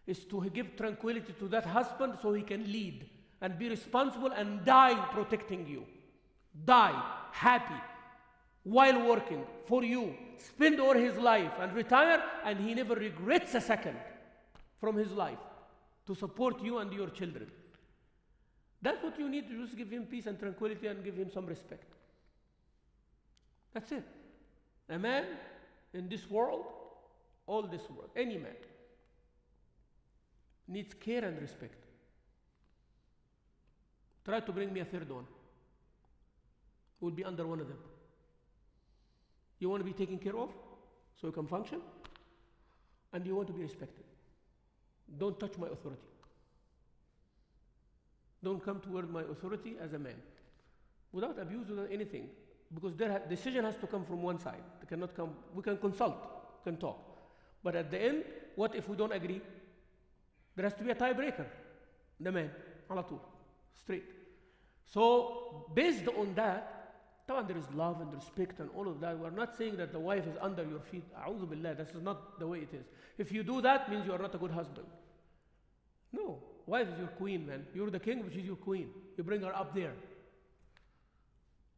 is to give tranquility to that husband so he can lead and be responsible and die protecting you. Die happy while working for you, spend all his life and retire, and he never regrets a second from his life to support you and your children. That's what you need to just give him peace and tranquility and give him some respect. That's it. A man in this world, all this world, any man, needs care and respect. Try to bring me a third one. Will be under one of them. You want to be taken care of so you can function, and you want to be respected. Don't touch my authority. Don't come toward my authority as a man, without abuse, without anything, because decision has to come from one side. It cannot come. We can consult, can talk, but at the end, what if we don't agree? There has to be a tiebreaker. The man, على طول, straight. So based on that, there is love and respect and all of that. We're not saying that the wife is under your feet. A'udhu billah, this is not the way it is. If you do that, means you are not a good husband. No, wife is your queen, man. You're the king, but she's your queen. You bring her up there.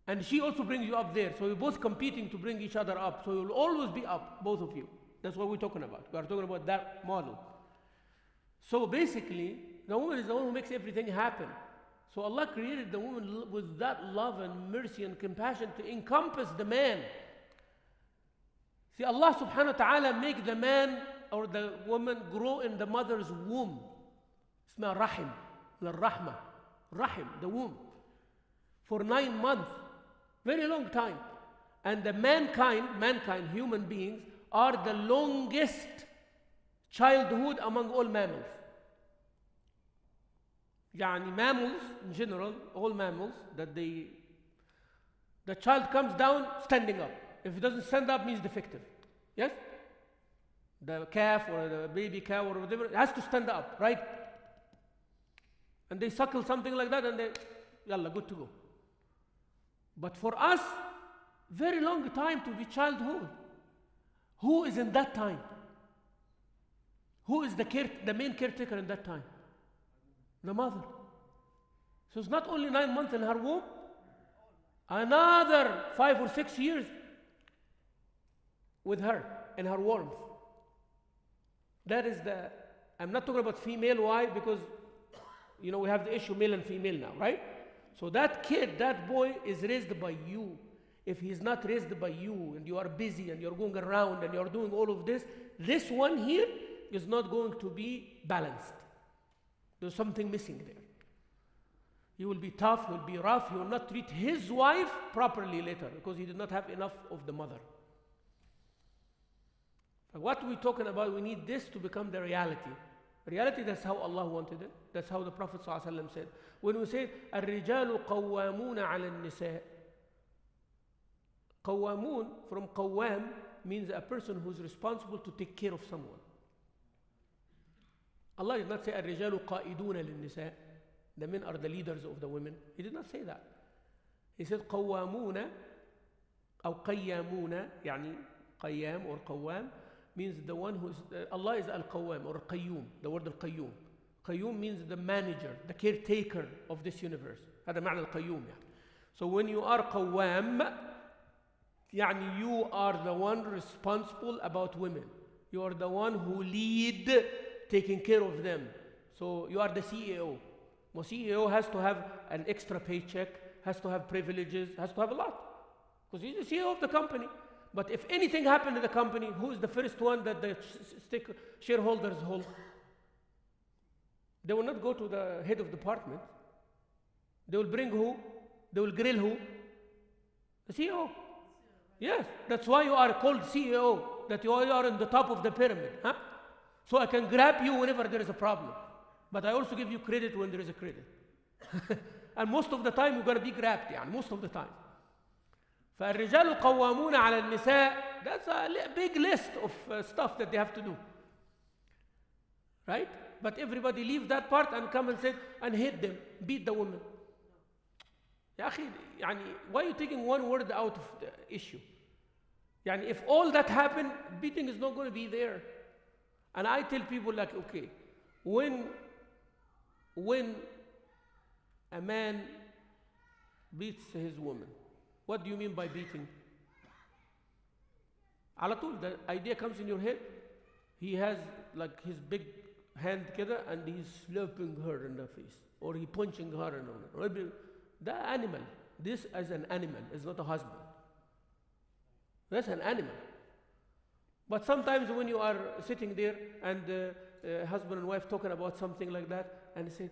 And she also brings you up there. So you're both competing to bring each other up. So you'll always be up, both of you. That's what we're talking about. We are talking about that model. So basically, the woman is the one who makes everything happen. So Allah created the woman with that love and mercy and compassion to encompass the man. See, Allah subhanahu wa ta'ala make the man or the woman grow in the mother's womb. Isma rahim, rahma, rahim, the womb. For 9 months, very long time. And the mankind, human beings, are the longest childhood among all mammals. يعني mammals in general, all mammals, the child comes down standing up. If it doesn't stand up, means defective. Yes? The calf or the baby cow or whatever, it has to stand up, right? And they suckle something like that and they, yalla, good to go. But for us, very long time to be childhood. Who is in that time? Who is the main caretaker in that time? The mother. So it's not only 9 months in her womb, another 5 or 6 years with her in her warmth. That is I'm not talking about female. Why? Because, we have the issue male and female now, right? So that kid, that boy is raised by you. If he's not raised by you and you are busy and you're going around and you're doing all of this one here is not going to be balanced. There's something missing there. He will be tough, he will be rough, he will not treat his wife properly later because he did not have enough of the mother. What we're talking about, we need this to become the reality. Reality, that's how Allah wanted it. That's how the Prophet ﷺ said. When we say, الرجال قوامون على النساء, قوامون from قوام means a person who's responsible to take care of someone. Allah did not say الرجال قائدون للنساء. The men are the leaders of the women. He did not say that. He said قوامون أو قيامون, يعني قيام or قوام means the one who is, Allah is al-Qawwam or al-Qayyum, the word al-Qayyum. Qayyum means the manager, the caretaker of this universe. هذا معنى القيوم يعني. So when you are Qawwam, يعني you are the one responsible about women. You are the one who lead taking care of them. So you are the CEO. The CEO has to have an extra paycheck, has to have privileges, has to have a lot. Because he's the CEO of the company. But if anything happened to the company, who is the first one that the shareholders hold? They will not go to the head of department. They will bring who? They will grill who? The CEO. Yes, that's why you are called CEO, that you are on the top of the pyramid. Huh? So I can grab you whenever there is a problem. But I also give you credit when there is a credit. And most of the time you're going to be grabbed, يعني, most of the time. فالرجال قوامون على النساء, that's a big list of stuff that they have to do. Right? But everybody leave that part and come and say, and hit them, beat the women. يا أخي, يعني, why are you taking one word out of the issue? يعني, if all that happened, beating is not going to be there. And I tell people like, okay, when a man beats his woman, what do you mean by beating? على طول, the idea comes in your head. He has like his big hand كده and he's slapping her in the face, or he punching her in the animal. This is an animal, is not a husband. That's an animal. But sometimes when you are sitting there and husband and wife talking about something like that, and they say,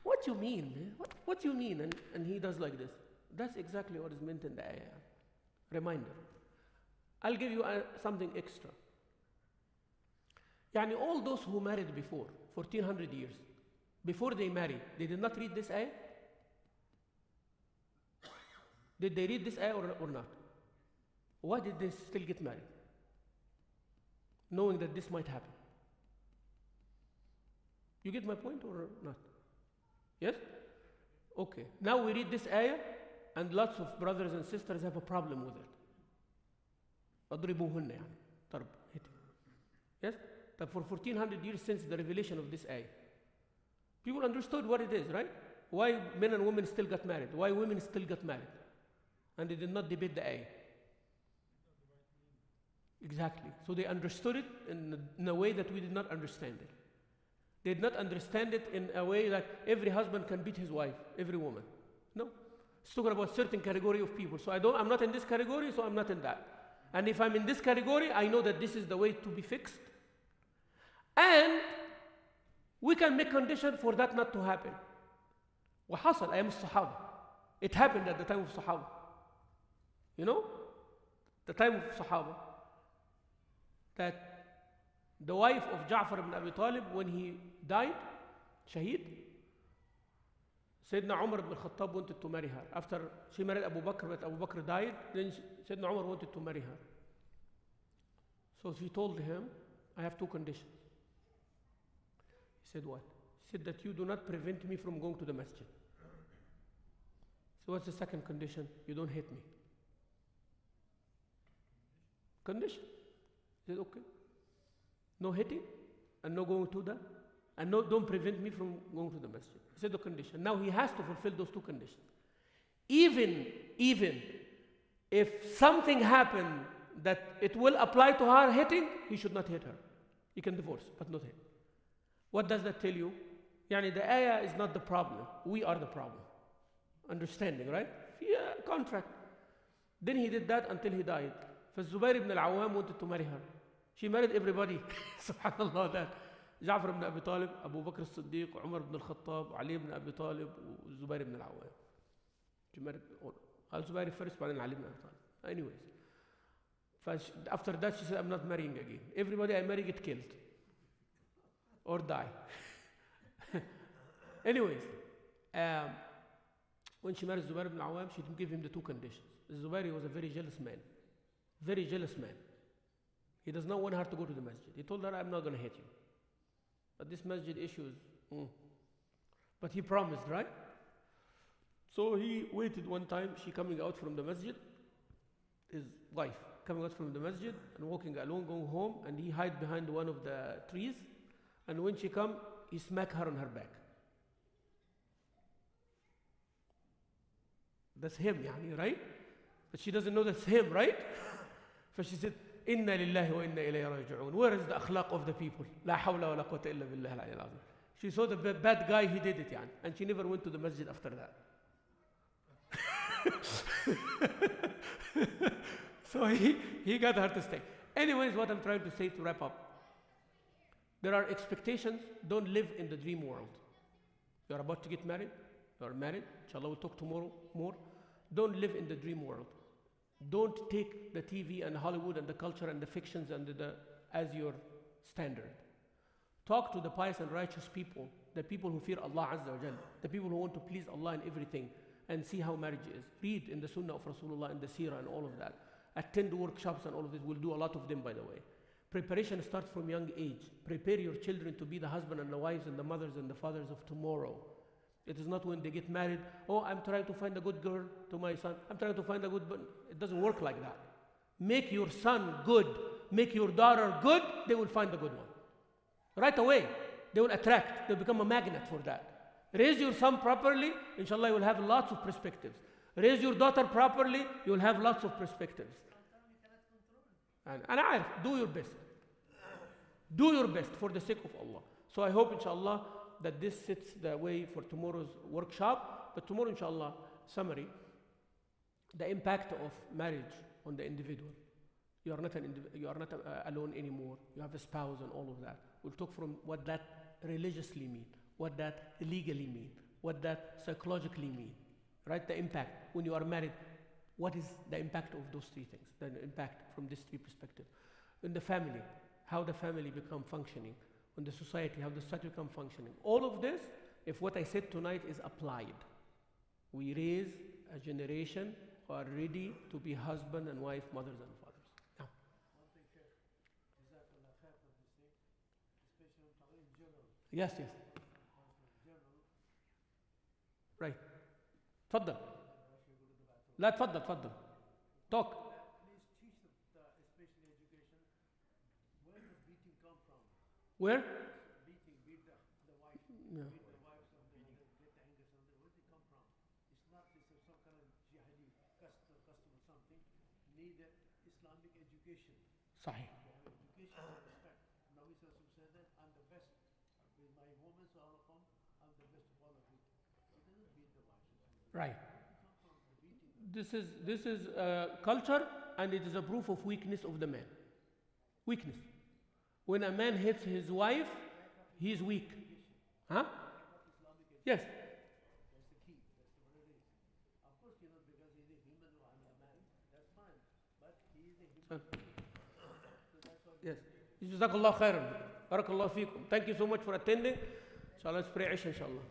what you mean, man? What you mean? And he does like this. That's exactly what is meant in the ayah. Reminder. I'll give you something extra. Yani all those who married before, 1400 years, before they married, they did not read this ayah? Did they read this ayah or not? Why did they still get married? Knowing that this might happen. You get my point or not? Yes? Okay. Now we read this ayah and lots of brothers and sisters have a problem with it. أضربوهن يعني ضرب hitting. Yes? But for 1400 years since the revelation of this ayah, people understood what it is, right? Why men and women still got married? Why women still got married? And they did not debate the ayah. Exactly. So they understood it in a way that we did not understand it. They did not understand it in a way like every husband can beat his wife, every woman. No. It's talking about certain category of people. So I'm not in this category, so I'm not in that. And if I'm in this category, I know that this is the way to be fixed. And we can make condition for that not to happen. وحصل أيام الصحابة. It happened at the time of Sahaba. You know? The time of Sahaba. That the wife of Ja'far ibn Abi Talib, when he died, Shaheed, Sayyidina Umar ibn Khattab wanted to marry her. After she married Abu Bakr, but Abu Bakr died, then Sayyidina Umar wanted to marry her. So she told him, I have two conditions. He said, what? He said that you do not prevent me from going to the masjid. So what's the second condition? You don't hit me. Condition. He said, okay. No hitting and no going to the, and no, don't prevent me from going to the masjid. He said the condition. Now he has to fulfill those two conditions. Even if something happened that it will apply to her hitting, he should not hit her. He can divorce, but not hit. What does that tell you? Yani the ayah is not the problem. We are the problem. Understanding, right? Yeah, contract. Then he did that until he died. فالزبير ibn al-Awwam wanted to marry her. She married everybody. Subhanallah, that. Ja'far ibn Abi Talib, Abu Bakr as-Siddiq, Umar ibn al-Khattab, Ali ibn Abi Talib, Zubair ibn al-Awwam. She married all. Zubair first, but then Ali ibn Abi Talib. Anyways. After that, she said, I'm not marrying again. Everybody I marry get killed. Or die. Anyways. When she married Zubair ibn al-Awwam, she didn't give him the two conditions. Zubair was a very jealous man. Very jealous man. He does not want her to go to the masjid. He told her, I'm not going to hit you. But this masjid issue is, But he promised, right? So he waited one time, she coming out from the masjid, his wife coming out from the masjid and walking alone, going home, and he hide behind one of the trees. And when she come, he smack her on her back. That's him, yani, right? But she doesn't know that's him, right? So she said, Inna lillahi wa inna ilayhi raji'un. Where is the akhlaq of the people? La hawla wa la quwwata illa billah al-'aliyyil 'azim. She saw the bad guy, he did it, yani. And she never went to the masjid after that. So he got her to stay. Anyways, what I'm trying to say to wrap up. There are expectations. Don't live in the dream world. You're about to get married. You're married. Inshallah, we'll talk tomorrow more. Don't live in the dream world. Don't take the TV and Hollywood and the culture and the fictions and as your standard. Talk to the pious and righteous people, the people who fear Allah Azza wa Jalla, the people who want to please Allah in everything, and see how marriage is. Read in the Sunnah of Rasulullah and the Seerah and all of that. Attend workshops and all of this. We'll do a lot of them, by the way. Preparation starts from young age. Prepare your children to be the husband and the wives and the mothers and the fathers of tomorrow. It is not when they get married, oh, I'm trying to find a good girl to my son. I'm trying to find a good, but it doesn't work like that. Make your son good. Make your daughter good. They will find a good one. Right away, they will attract. They'll become a magnet for that. Raise your son properly, inshallah, you will have lots of perspectives. Raise your daughter properly, you will have lots of perspectives. And I do your best. Do your best for the sake of Allah. So I hope, inshallah, that this sets the way for tomorrow's workshop. But tomorrow, inshallah, summary, the impact of marriage on the individual. You are not, you are not alone anymore. You have a spouse and all of that. We'll talk from what that religiously mean, what that legally mean, what that psychologically mean, right? The impact when you are married. What is the impact of those three things? The impact from these three perspectives. In the family, how the family become functioning. In the society, how the society become functioning. All of this, if what I said tonight is applied, we raise a generation who are ready to be husband and wife, mothers and fathers. Now. One thing, Sheikh, Jazakallah khair for this thing, especially I'm talking in general. Yes, yes. In general, Right. تفضل. actually go to the bathroom. لا تفضل تفضل. Talk. Please teach the special education, where does beating come from? Where? Beating, beat the wife, Yeah. beat the wife, something, get angry, something. Where does it come from? It's not this some kind of jihadi custom or something. Need Islamic education. صحيح. They have education and respect. Nabi Sallallahu Alaihi Wasallam said that I'm the best with my women, so all of them, I'm the best of all of you. He doesn't beat the wife. Right. Where does it come from? The beating. This is culture, and it is a proof of weakness of the man. Weakness. When a man hits his wife, he is weak. Huh? Yes. That's the key. That's what it is. Of course, because he's a human, I'm a man. That's fine. But he is a human. So that's what. Yes. جزاك الله خيرا. بارك الله فيكم. Thank you so much for attending. Inshallah, let's pray Isha, inshallah.